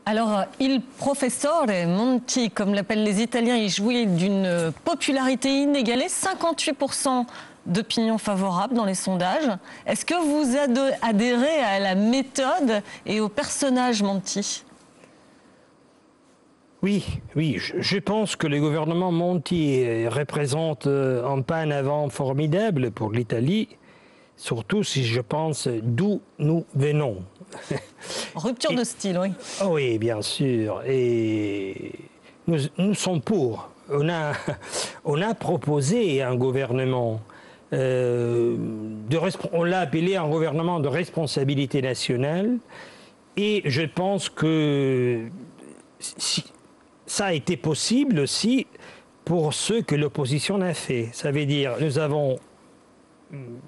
Alors, il professore Monti, comme l'appellent les Italiens, il jouit d'une popularité inégalée, 58% d'opinion favorable dans les sondages. Est-ce que vous adhérez à la méthode et au personnage Monti ? Oui, je pense que le gouvernement Monti représente un pas en avant formidable pour l'Italie, surtout si je pense d'où nous venons. Rupture de style, oui. Oh oui, bien sûr. Et nous sommes pour. On a proposé un gouvernement, on l'a appelé un gouvernement de responsabilité nationale. Et je pense que ça a été possible aussi pour ce que l'opposition a fait. Ça veut dire, nous avons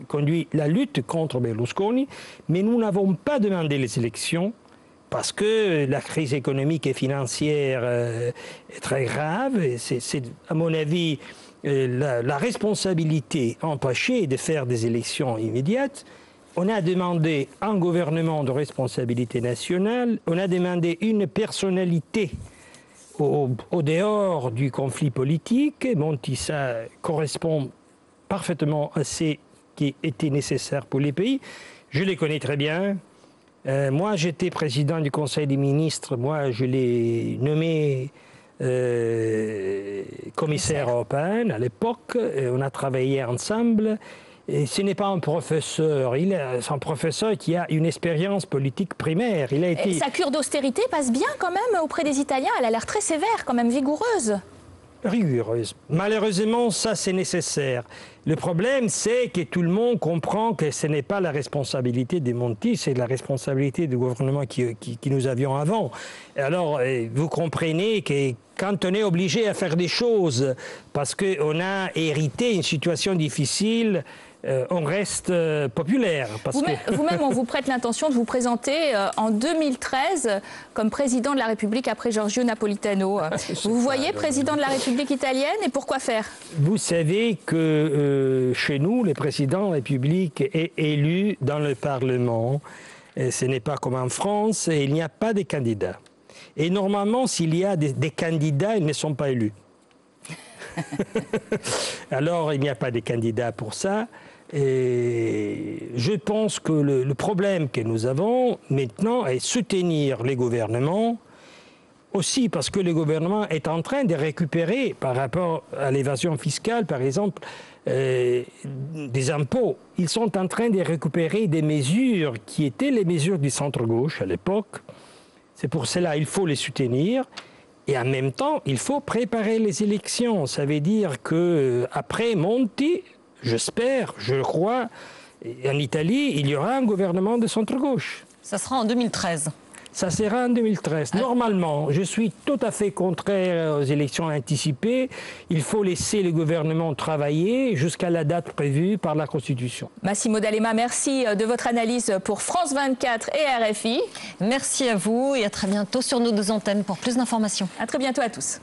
conduit la lutte contre Berlusconi, mais nous n'avons pas demandé les élections parce que la crise économique et financière est très grave. C'est à mon avis, la responsabilité empêchée de faire des élections immédiates. On a demandé un gouvernement de responsabilité nationale, on a demandé une personnalité au dehors du conflit politique. Monti, ça correspond parfaitement à ce qui était nécessaire pour les pays. Je les connais très bien. Moi, j'étais président du Conseil des ministres. Moi, je l'ai nommé commissaire européen à l'époque. On a travaillé ensemble. Et ce n'est pas un professeur, c'est un professeur qui a une expérience politique primaire. Sa cure d'austérité passe bien quand même auprès des Italiens. Elle a l'air très sévère, quand même vigoureuse. Rigoureuse. Malheureusement, ça c'est nécessaire. Le problème, c'est que tout le monde comprend que ce n'est pas la responsabilité de Monti, c'est la responsabilité du gouvernement qui nous avions avant. Alors, vous comprenez que quand on est obligé à faire des choses parce qu'on a hérité une situation difficile, on reste populaire. Vous-même, on vous prête l'intention de vous présenter en 2013 comme président de la République après Giorgio Napolitano. Vous vous voyez président de la République italienne et pourquoi faire? Vous savez que chez nous, le président de la République est élu dans le Parlement. Et ce n'est pas comme en France, et il n'y a pas de candidats. Et normalement, s'il y a des candidats, ils ne sont pas élus. Alors, il n'y a pas de candidats pour ça. Et je pense que le problème que nous avons maintenant est soutenir les gouvernements, aussi parce que le gouvernement est en train de récupérer, par rapport à l'évasion fiscale, par exemple, des impôts. Ils sont en train de récupérer des mesures qui étaient les mesures du centre-gauche à l'époque. C'est pour cela qu'il faut les soutenir. Et en même temps, il faut préparer les élections. Ça veut dire qu'après Monti, j'espère, je crois, en Italie, il y aura un gouvernement de centre-gauche. Ça sera en 2013. Ça sera en 2013. Normalement, je suis tout à fait contraire aux élections anticipées. Il faut laisser le gouvernement travailler jusqu'à la date prévue par la Constitution. Massimo D'Alema, merci de votre analyse pour France 24 et RFI. Merci à vous et à très bientôt sur nos deux antennes pour plus d'informations. À très bientôt à tous.